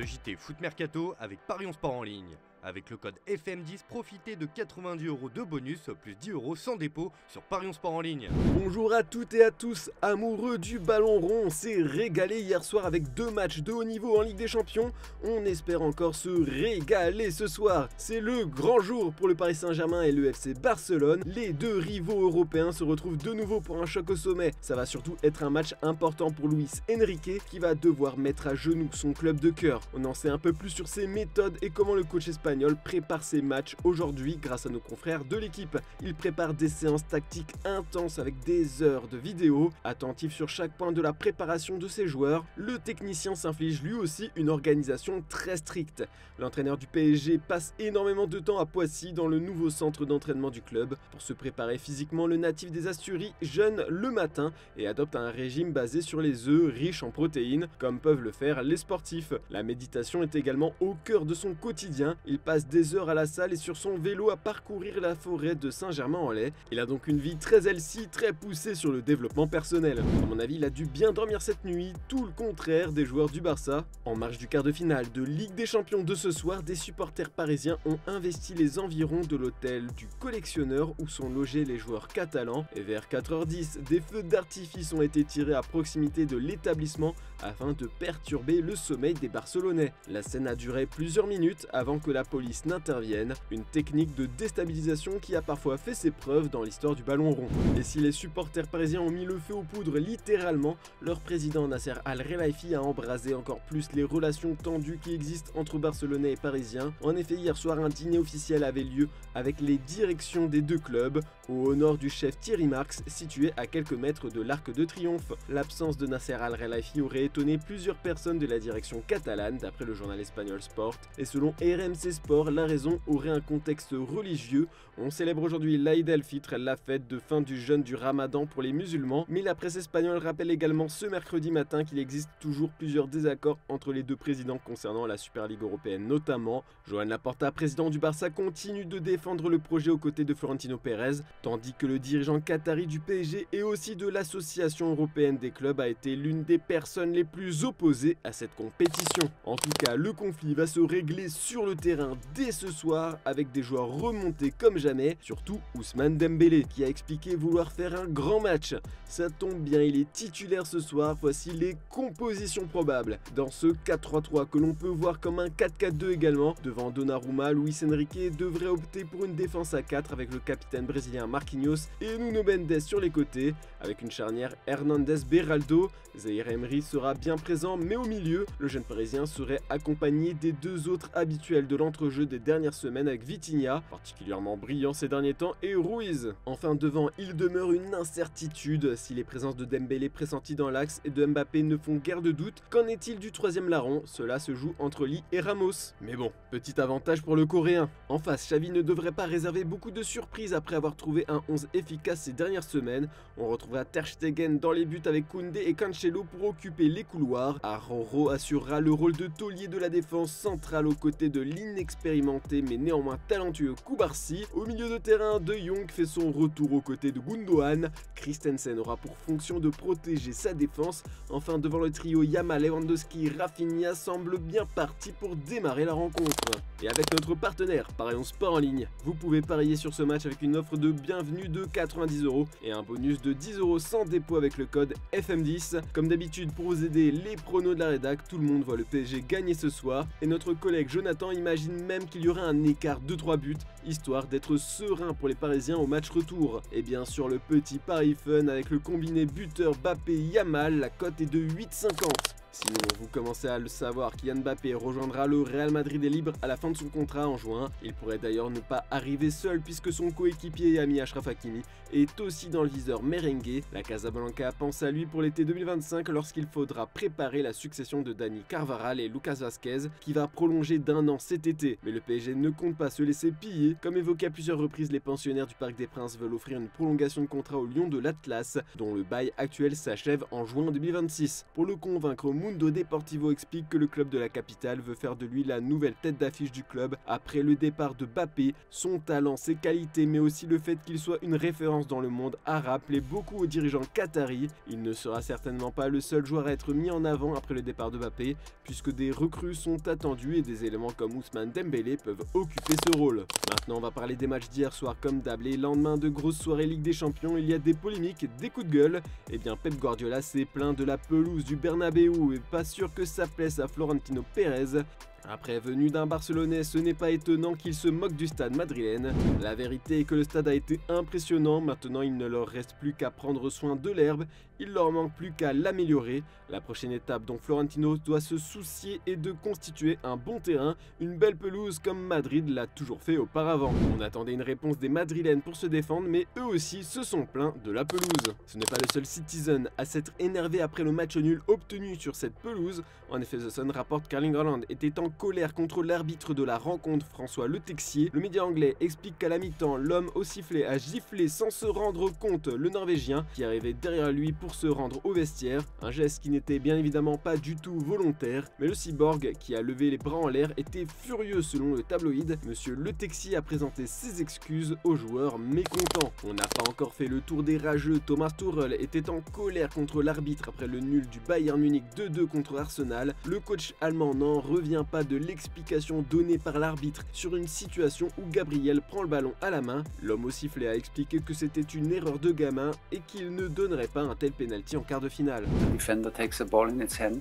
JT Foot Mercato avec Parions Sport en ligne. Avec le code FM10, profitez de 90 € de bonus plus 10 € sans dépôt sur Parions Sport en ligne. Bonjour à toutes et à tous, amoureux du ballon rond, on s'est régalé hier soir avec 2 matchs de haut niveau en Ligue des Champions. On espère encore se régaler ce soir. C'est le grand jour pour le Paris Saint-Germain et le FC Barcelone. Les deux rivaux européens se retrouvent de nouveau pour un choc au sommet. Ça va surtout être un match important pour Luis Enrique qui va devoir mettre à genoux son club de cœur. On en sait un peu plus sur ses méthodes et comment le coach espagnol prépare ses matchs aujourd'hui grâce à nos confrères de l'équipe. Il prépare des séances tactiques intenses avec des heures de vidéos. Attentif sur chaque point de la préparation de ses joueurs, le technicien s'inflige lui aussi une organisation très stricte. L'entraîneur du PSG passe énormément de temps à Poissy dans le nouveau centre d'entraînement du club. Pour se préparer physiquement, le natif des Asturies jeûne le matin et adopte un régime basé sur les œufs riches en protéines, comme peuvent le faire les sportifs. La méditation est également au cœur de son quotidien. Il passe des heures à la salle et sur son vélo à parcourir la forêt de Saint-Germain-en-Laye. Il a donc une vie très healthy, très poussée sur le développement personnel. À mon avis, il a dû bien dormir cette nuit, tout le contraire des joueurs du Barça. En marge du quart de finale de Ligue des Champions de ce soir, des supporters parisiens ont investi les environs de l'hôtel du collectionneur où sont logés les joueurs catalans. Et vers 4h10, des feux d'artifice ont été tirés à proximité de l'établissement afin de perturber le sommeil des Barcelonais. La scène a duré plusieurs minutes avant que la police n'intervienne, une technique de déstabilisation qui a parfois fait ses preuves dans l'histoire du ballon rond. Et si les supporters parisiens ont mis le feu aux poudres littéralement, leur président Nasser Al-Khelaifi a embrasé encore plus les relations tendues qui existent entre Barcelonais et Parisiens. En effet, hier soir, un dîner officiel avait lieu avec les directions des deux clubs, au nord du chef Thierry Marx, situé à quelques mètres de l'Arc de Triomphe. L'absence de Nasser Al-Khelaifi aurait étonné plusieurs personnes de la direction catalane, d'après le journal espagnol Sport, et selon RMC Sport, la raison aurait un contexte religieux. On célèbre aujourd'hui l'Aïd el-Fitr, la fête de fin du jeûne du Ramadan pour les musulmans, mais la presse espagnole rappelle également ce mercredi matin qu'il existe toujours plusieurs désaccords entre les deux présidents concernant la Super Ligue européenne notamment. Joan Laporta, président du Barça, continue de défendre le projet aux côtés de Florentino Pérez, tandis que le dirigeant qatari du PSG et aussi de l'Association européenne des clubs a été l'une des personnes les plus opposées à cette compétition. En tout cas, le conflit va se régler sur le terrain dès ce soir avec des joueurs remontés comme jamais, surtout Ousmane Dembélé qui a expliqué vouloir faire un grand match. Ça tombe bien, il est titulaire ce soir, voici les compositions probables. Dans ce 4-3-3 que l'on peut voir comme un 4-4-2 également, devant Donnarumma, Luis Enrique devrait opter pour une défense à 4 avec le capitaine brésilien Marquinhos et Nuno Mendes sur les côtés, avec une charnière Hernandez-Beraldo. Zaïre Emery sera bien présent, mais au milieu, le jeune parisien serait accompagné des deux autres habituels de l'entrejeu des dernières semaines avec Vitinha, particulièrement brillant ces derniers temps, et Ruiz. Enfin devant, il demeure une incertitude si les présences de Dembélé pressenties dans l'axe et de Mbappé ne font guère de doute. Qu'en est-il du troisième larron? Cela se joue entre Lee et Ramos. Mais bon, petit avantage pour le Coréen. En face, Xavi ne devrait pas réserver beaucoup de surprises après avoir trouvé un 11 efficace ces dernières semaines. On retrouvera Ter Stegen dans les buts avec Koundé et Cancelo pour occuper les couloirs. Araujo assurera le rôle de taulier de la défense centrale aux côtés de l'inexpérimenté mais néanmoins talentueux Koubarsi. Au milieu de terrain, De Jong fait son retour aux côtés de Gundogan. Christensen aura pour fonction de protéger sa défense. Enfin, devant le trio Yamal, Lewandowski, Rafinha semble bien parti pour démarrer la rencontre. Et avec notre partenaire Parions Sport en ligne, vous pouvez parier sur ce match avec une offre de bienvenue de 90 € et un bonus de 10 € sans dépôt avec le code FM10. Comme d'habitude, pour vous aider, les pronos de la rédac, tout le monde voit le PSG gagner ce soir et notre collègue Jonathan imagine même qu'il y aura un écart de 3 buts, histoire d'être serein pour les Parisiens au match retour. Et bien sûr, le petit pari fun avec le combiné buteur Mbappé-Yamal, la cote est de 8,50. Sinon, vous commencez à le savoir, Kylian Mbappé rejoindra le Real Madrid est libre à la fin de son contrat en juin. Il pourrait d'ailleurs ne pas arriver seul puisque son coéquipier et ami Achraf Hakimi est aussi dans le viseur merengue. La Casablanca pense à lui pour l'été 2025 lorsqu'il faudra préparer la succession de Dani Carvajal et Lucas Vazquez qui va prolonger d'1 an cet été. Mais le PSG ne compte pas se laisser piller. Comme évoqué à plusieurs reprises, les pensionnaires du Parc des Princes veulent offrir une prolongation de contrat au Lion de l'Atlas dont le bail actuel s'achève en juin 2026. Pour le convaincre, Mundo Deportivo explique que le club de la capitale veut faire de lui la nouvelle tête d'affiche du club après le départ de Mbappé. Son talent, ses qualités, mais aussi le fait qu'il soit une référence dans le monde arabe plaît beaucoup aux dirigeants qataris. Il ne sera certainement pas le seul joueur à être mis en avant après le départ de Mbappé, puisque des recrues sont attendues et des éléments comme Ousmane Dembélé peuvent occuper ce rôle. Maintenant, on va parler des matchs d'hier soir comme d'hab. Les lendemains de grosses soirées Ligue des Champions, il y a des polémiques, des coups de gueule. Et bien Pep Guardiola s'est plaint de la pelouse du Bernabéu et pas sûr que ça plaise à Florentino Pérez. Après, venu d'un Barcelonais, ce n'est pas étonnant qu'il se moque du stade madrilène. La vérité est que le stade a été impressionnant, maintenant il ne leur reste plus qu'à prendre soin de l'herbe, il leur manque plus qu'à l'améliorer. La prochaine étape dont Florentino doit se soucier est de constituer un bon terrain, une belle pelouse comme Madrid l'a toujours fait auparavant. On attendait une réponse des Madrilènes pour se défendre, mais eux aussi se sont plaints de la pelouse. Ce n'est pas le seul Citizen à s'être énervé après le match nul obtenu sur cette pelouse. En effet, The Sun rapporte qu'Erling Haaland était en colère contre l'arbitre de la rencontre, François Le Texier. Le média anglais explique qu'à la mi-temps, l'homme au sifflet a giflé sans se rendre compte le Norvégien qui arrivait derrière lui pour se rendre au vestiaire. Un geste qui n'était bien évidemment pas du tout volontaire, mais le cyborg qui a levé les bras en l'air était furieux selon le tabloïd. Monsieur Le Texier a présenté ses excuses aux joueurs mécontents. On n'a pas encore fait le tour des rageux. Thomas Tuchel était en colère contre l'arbitre après le nul du Bayern Munich 2-2 contre Arsenal. Le coach allemand n'en revient pas de l'explication donnée par l'arbitre sur une situation où Gabriel prend le ballon à la main. L'homme au sifflet a expliqué que c'était une erreur de gamin et qu'il ne donnerait pas un tel penalty en quart de finale. The defender takes the ball in its hand.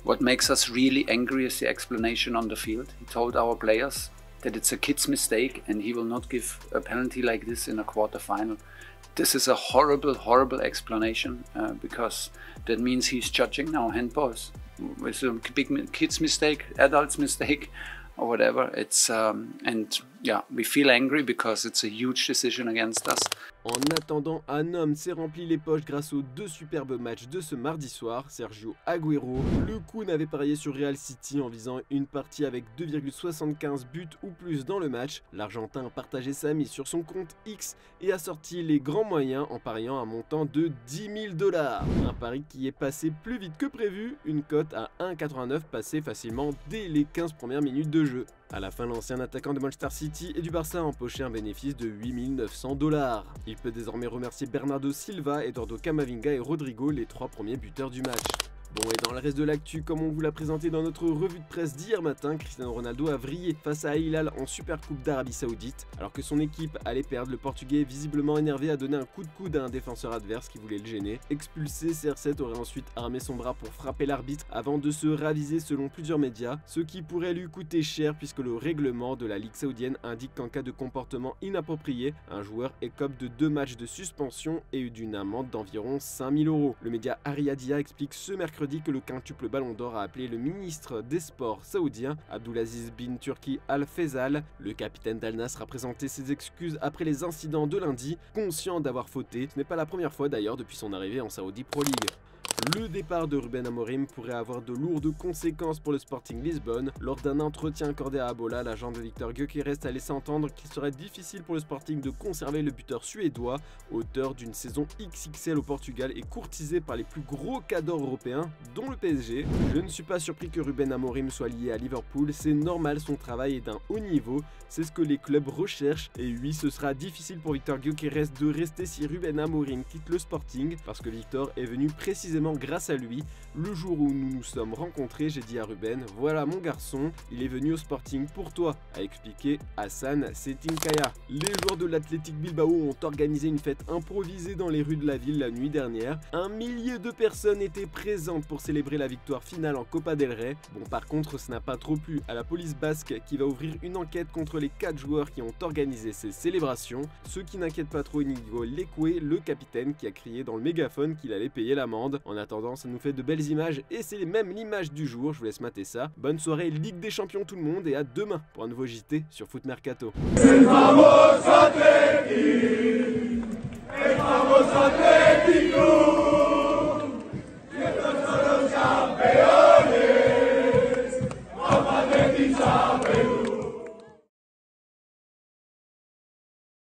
What makes us really angry is the explanation on the field. He told our players that it's a kid's mistake and he will not give a penalty like this in a quarter-final. This is a horrible explanation because that means he's judging now handballs. It's a big kid's mistake, adult's mistake, or whatever. It's and yeah, we feel angry because it's a huge decision against us. En attendant, un homme s'est rempli les poches grâce aux deux superbes matchs de ce mardi soir, Sergio Agüero. Le Kun avait parié sur Real City en visant une partie avec 2,75 buts ou plus dans le match. L'Argentin a partagé sa mise sur son compte X et a sorti les grands moyens en pariant un montant de 10 000 $. Un pari qui est passé plus vite que prévu, une cote à 1,89 passée facilement dès les 15 premières minutes de jeu. À la fin, l'ancien attaquant de Manchester City et du Barça a empoché un bénéfice de 8 900 $. Il peut désormais remercier Bernardo Silva, Eduardo Camavinga et Rodrigo, les trois premiers buteurs du match. Bon, et dans le reste de l'actu, comme on vous l'a présenté dans notre revue de presse d'hier matin, Cristiano Ronaldo a vrillé face à Al Hilal en Supercoupe d'Arabie Saoudite. Alors que son équipe allait perdre, le Portugais, visiblement énervé, a donné un coup de coude à un défenseur adverse qui voulait le gêner. Expulsé, CR7 aurait ensuite armé son bras pour frapper l'arbitre avant de se raviser selon plusieurs médias, ce qui pourrait lui coûter cher puisque le règlement de la Ligue saoudienne indique qu'en cas de comportement inapproprié, un joueur écope de 2 matchs de suspension et d'une amende d'environ 5 000 €. Le média Ariadia explique ce mercredi que le quintuple Ballon d'Or a appelé le ministre des Sports saoudien, Abdulaziz bin Turki Al Faisal. Le capitaine d'Al Nassr a présenté ses excuses après les incidents de lundi, conscient d'avoir fauté. Ce n'est pas la première fois d'ailleurs depuis son arrivée en Saudi Pro League. Le départ de Ruben Amorim pourrait avoir de lourdes conséquences pour le Sporting Lisbonne. Lors d'un entretien accordé à Abola, l'agent de Victor Gyökeres a laissé entendre qu'il serait difficile pour le Sporting de conserver le buteur suédois, auteur d'une saison XXL au Portugal et courtisé par les plus gros cadors européens, dont le PSG. Je ne suis pas surpris que Ruben Amorim soit lié à Liverpool, c'est normal, son travail est d'un haut niveau, c'est ce que les clubs recherchent, et oui, ce sera difficile pour Victor Gyökeres de rester si Ruben Amorim quitte le Sporting, parce que Victor est venu précisément grâce à lui. Le jour où nous nous sommes rencontrés, j'ai dit à Ruben, voilà mon garçon, il est venu au Sporting pour toi, a expliqué Hassan Setinkaya. Les joueurs de l'Athletic Bilbao ont organisé une fête improvisée dans les rues de la ville la nuit dernière. 1 millier de personnes étaient présentes pour célébrer la victoire finale en Copa del Rey. Bon, par contre, ce n'a pas trop plu à la police basque qui va ouvrir une enquête contre les 4 joueurs qui ont organisé ces célébrations. Ce qui n'inquiète pas trop Inigo Lekwe, le capitaine qui a crié dans le mégaphone qu'il allait payer l'amende. En attendant, ça nous fait de belles images et c'est même l'image du jour, je vous laisse mater ça. Bonne soirée Ligue des Champions tout le monde et à demain pour un nouveau JT sur Foot Mercato. El famoso Atlético.